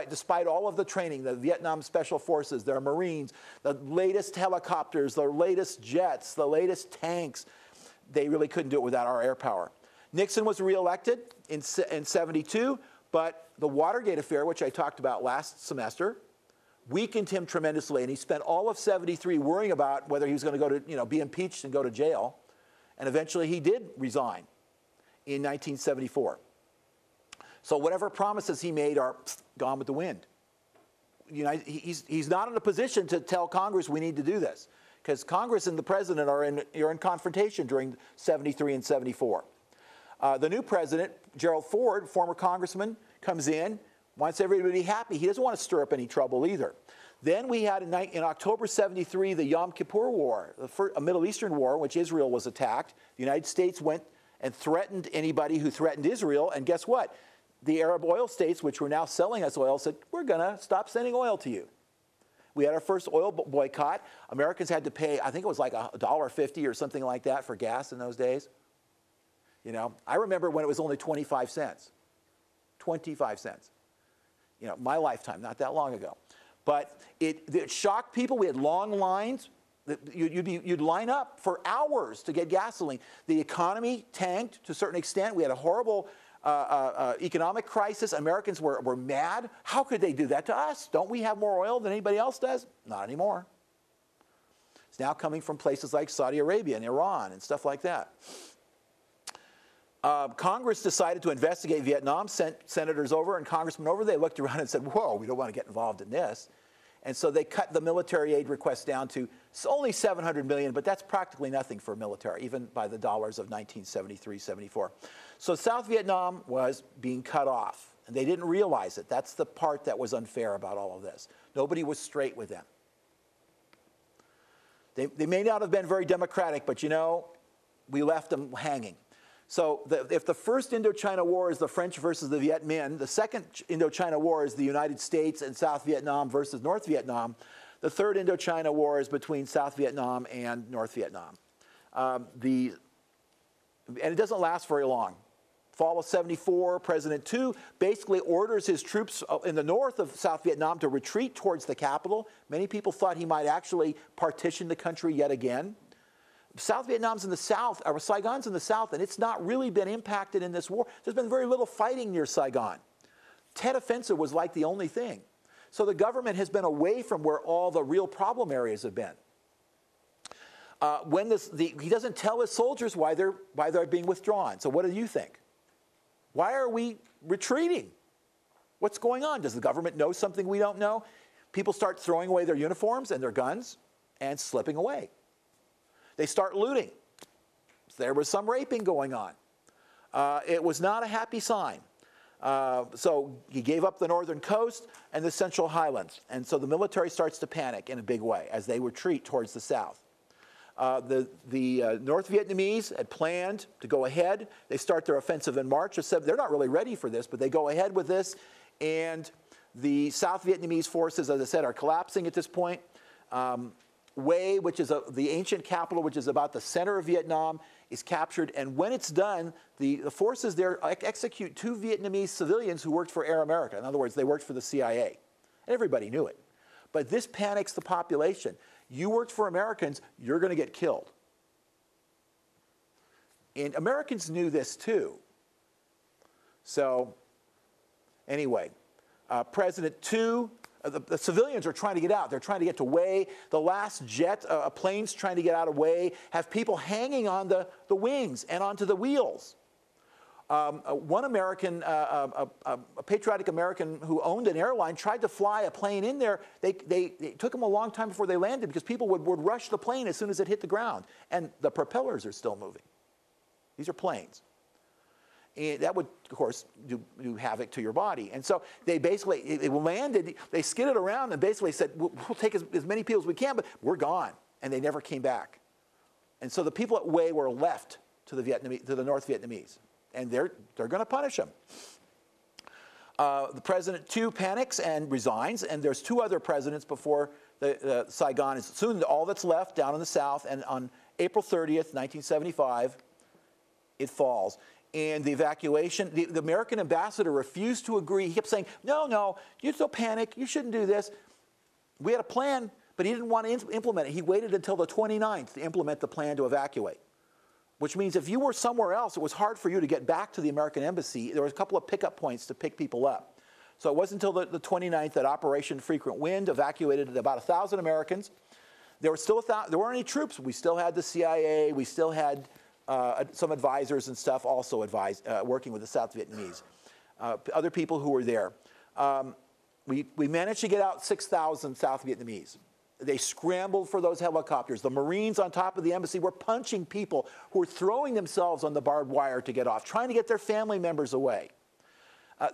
Despite all of the training, the Vietnam Special Forces, their Marines, the latest helicopters, the latest jets, the latest tanks, they really couldn't do it without our air power. Nixon was reelected in 72, but the Watergate affair, which I talked about last semester, weakened him tremendously, and he spent all of 73 worrying about whether he was going to go to, be impeached and go to jail. And eventually he did resign in 1974. So whatever promises he made are gone with the wind. He's not in a position to tell Congress we need to do this, because Congress and the president are in confrontation during 73 and 74. The new president, Gerald Ford, former congressman, comes in, wants everybody to be happy. He doesn't want to stir up any trouble either. Then we had in October 73 the Yom Kippur War, a Middle Eastern war in which Israel was attacked. The United States went and threatened anybody who threatened Israel, and guess what? The Arab oil states, which were now selling us oil, said, we're going to stop sending oil to you. We had our first oil boycott. Americans had to pay, I think it was like $1.50 or something like that for gas in those days. I remember when it was only 25 cents. 25 cents. My lifetime, not that long ago. But it shocked people. We had long lines. You'd line up for hours to get gasoline. The economy tanked to a certain extent. We had a horrible economic crisis. Americans were mad. How could they do that to us? Don't we have more oil than anybody else does? Not anymore. It's now coming from places like Saudi Arabia and Iran and stuff like that. Congress decided to investigate Vietnam, sent senators over and congressmen over. They looked around and said, whoa, we don't want to get involved in this. And so they cut the military aid request down to only $700 million, but that's practically nothing for military, even by the dollars of 1973, 74. So South Vietnam was being cut off, and they didn't realize it. That's the part that was unfair about all of this. Nobody was straight with them. They may not have been very democratic, but we left them hanging. So if the first Indochina War is the French versus the Viet Minh, the second Indochina War is the United States and South Vietnam versus North Vietnam, the third Indochina War is between South Vietnam and North Vietnam. And it doesn't last very long. Fall of 74, President Tu basically orders his troops in the north of South Vietnam to retreat towards the capital. Many people thought he might actually partition the country yet again. South Vietnam's in the south, or Saigon's in the south, and it's not really been impacted in this war. There's been very little fighting near Saigon. Tet Offensive was like the only thing. So the government has been away from where all the real problem areas have been. He doesn't tell his soldiers why they're being withdrawn. So what do you think? Why are we retreating? What's going on? Does the government know something we don't know? People start throwing away their uniforms and their guns and slipping away. They start looting. There was some raping going on. It was not a happy sign. So he gave up the northern coast and the central highlands. And so the military starts to panic in a big way as they retreat towards the south. The North Vietnamese had planned to go ahead. They start their offensive in March. They're not really ready for this, but they go ahead with this. And the South Vietnamese forces, as I said, are collapsing at this point. Hue, which is the ancient capital, which is about the center of Vietnam, is captured. And when it's done, the forces there execute 2 Vietnamese civilians who worked for Air America. In other words, they worked for the CIA. Everybody knew it. But this panics the population. You worked for Americans, you're going to get killed. And Americans knew this too. So anyway, President Tu, the civilians are trying to get out. They're trying to get to Hue. The last jet, planes trying to get out of Hue, have people hanging on the wings and onto the wheels. One American, a patriotic American who owned an airline, tried to fly a plane in there. It took them a long time before they landed because people would rush the plane as soon as it hit the ground. And the propellers are still moving. These are planes. And that would, of course, do havoc to your body. And so they basically, it landed, they skidded around and basically said, we'll take as many people as we can, but we're gone. And they never came back. And so the people at Hue were left to the North Vietnamese. And they're going to punish them. The President Tu panics and resigns, and there's 2 other presidents before the Saigon is soon all that's left down in the south. And on April 30th, 1975, it falls. And the evacuation, the American ambassador refused to agree. He kept saying, no, you don't panic. You shouldn't do this. We had a plan, but he didn't want to implement it. He waited until the 29th to implement the plan to evacuate, which means if you were somewhere else, it was hard for you to get back to the American embassy. There was a couple of pickup points to pick people up. So it wasn't until the 29th that Operation Frequent Wind evacuated about 1,000 Americans. There weren't any troops. We still had the CIA. We still had some advisors and stuff also working with the South Vietnamese. Other people who were there. We managed to get out 6,000 South Vietnamese. They scrambled for those helicopters. The Marines on top of the embassy were punching people who were throwing themselves on the barbed wire to get off, trying to get their family members away.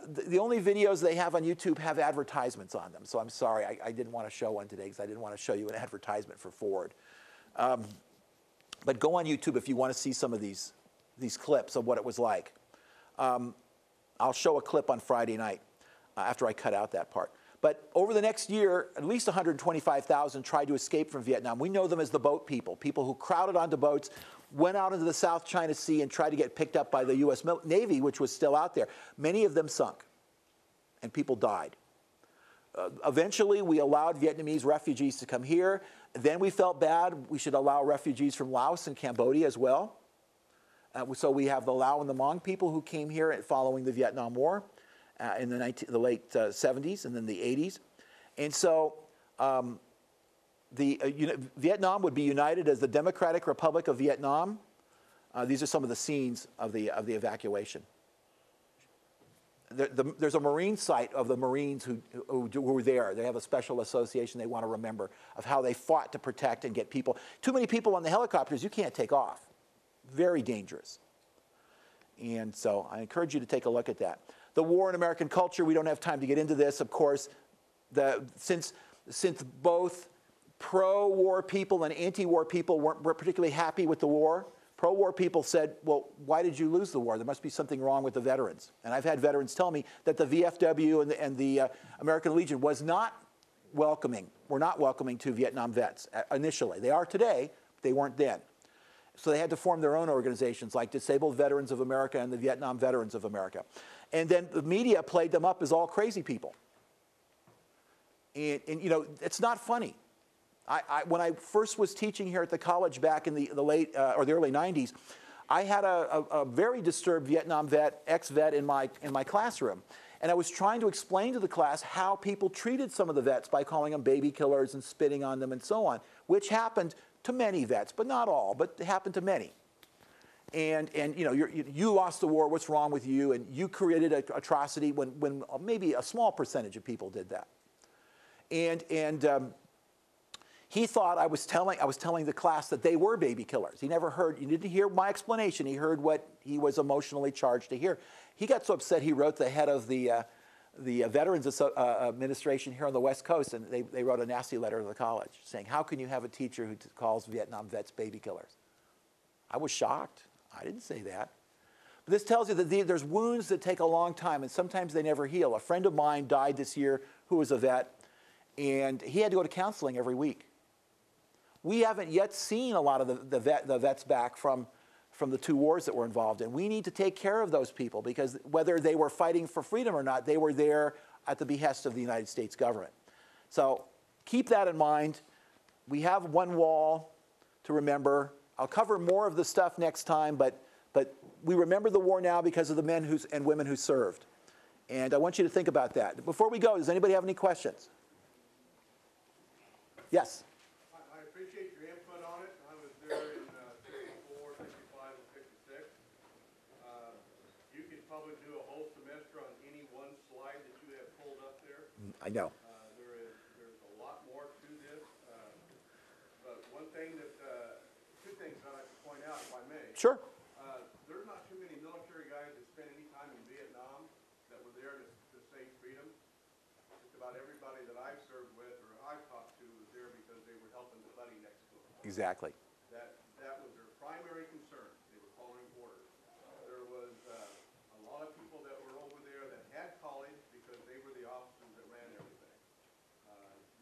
The only videos they have on YouTube have advertisements on them. So I'm sorry, I didn't want to show one today because I didn't want to show you an advertisement for Ford. But go on YouTube if you want to see some of these clips of what it was like. I'll show a clip on Friday night after I cut out that part. But over the next year, at least 125,000 tried to escape from Vietnam. We know them as the boat people who crowded onto boats, went out into the South China Sea and tried to get picked up by the U.S. Navy, which was still out there. Many of them sunk, and people died. Eventually, we allowed Vietnamese refugees to come here. Then we felt bad. We should allow refugees from Laos and Cambodia as well. So we have the Lao and the Hmong people who came here following the Vietnam War in the late 70s and then the 80s. And so Vietnam would be united as the Democratic Republic of Vietnam. These are some of the scenes of the evacuation. There's a Marine site of the Marines who were there. They have a special association they want to remember of how they fought to protect and get people. Too many people on the helicopters, you can't take off. Very dangerous. And so I encourage you to take a look at that. The war in American culture, we don't have time to get into this, of course. Since both pro-war people and anti-war people weren't particularly happy with the war, pro-war people said, well, why did you lose the war? There must be something wrong with the veterans. And I've had veterans tell me that the VFW and the American Legion were not welcoming to Vietnam vets initially. They are today, but they weren't then. So they had to form their own organizations like Disabled Veterans of America and the Vietnam Veterans of America. And then the media played them up as all crazy people. And you know, it's not funny. When I first was teaching here at the college back in the late or the early 90s, I had a very disturbed Vietnam vet, ex-vet in my classroom. And I was trying to explain to the class how people treated some of the vets by calling them baby killers and spitting on them and so on, which happened to many vets, but not all, but it happened to many. And you know, you lost the war, what's wrong with you? And you created an atrocity when maybe a small percentage of people did that. And he thought I was telling the class that they were baby killers. He didn't hear my explanation. He heard what he was emotionally charged to hear. He got so upset he wrote the head of the Veterans Administration here on the West Coast, and they wrote a nasty letter to the college saying, how can you have a teacher who calls Vietnam vets baby killers? I was shocked. I didn't say that. But this tells you that there's wounds that take a long time, and sometimes they never heal. A friend of mine died this year who was a vet, and he had to go to counseling every week. We haven't yet seen a lot of the vets back from the two wars that we're involved in. We need to take care of those people because whether they were fighting for freedom or not, they were there at the behest of the United States government. So keep that in mind. We have one wall to remember. I'll cover more of the stuff next time, but we remember the war now because of the men and women who served. And I want you to think about that. Before we go, does anybody have any questions? Yes? I appreciate your input on it. I was there in 54, 55, and 56. You could probably do a whole semester on any one slide that you have pulled up there. I know. There's a lot more to this. But one thing two things I'd like to point out, if I may. Sure. There's not too many military guys that spent any time in Vietnam that were there to save freedom. Just about everybody that I've served with or I've talked to was there because they were helping the buddy next to them. Exactly. That was their primary concern. They were following orders. There was a lot of people that were over there that had college because they were the officers that ran everything.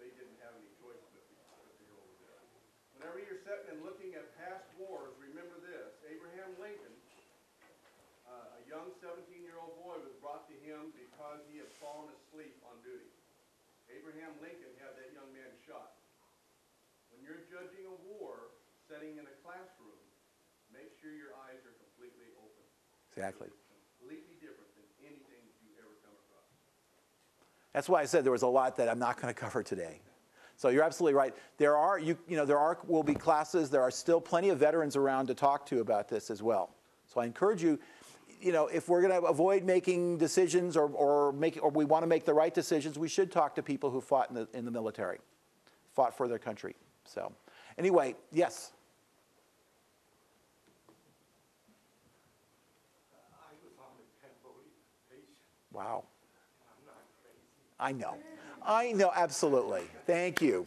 They didn't have any choice but to go over there. Whenever you're sitting and looking at past wars, remember this. Abraham Lincoln, a young 17-year-old boy, was brought to him because he had fallen asleep on duty. Abraham Lincoln had that young man shot. When you're judging a war setting in a classroom, make sure your eyes are completely open. Exactly. It's completely different than anything that you ever come across. That's why I said there was a lot that I'm not going to cover today. So you're absolutely right. There will be classes. There are still plenty of veterans around to talk to about this as well. So I encourage you, if we're going to avoid making decisions or we want to make the right decisions, we should talk to people who fought in the military, fought for their country. So anyway, yes. I was on the Cambodia patient. Wow. I'm not crazy. I know, absolutely. Thank you.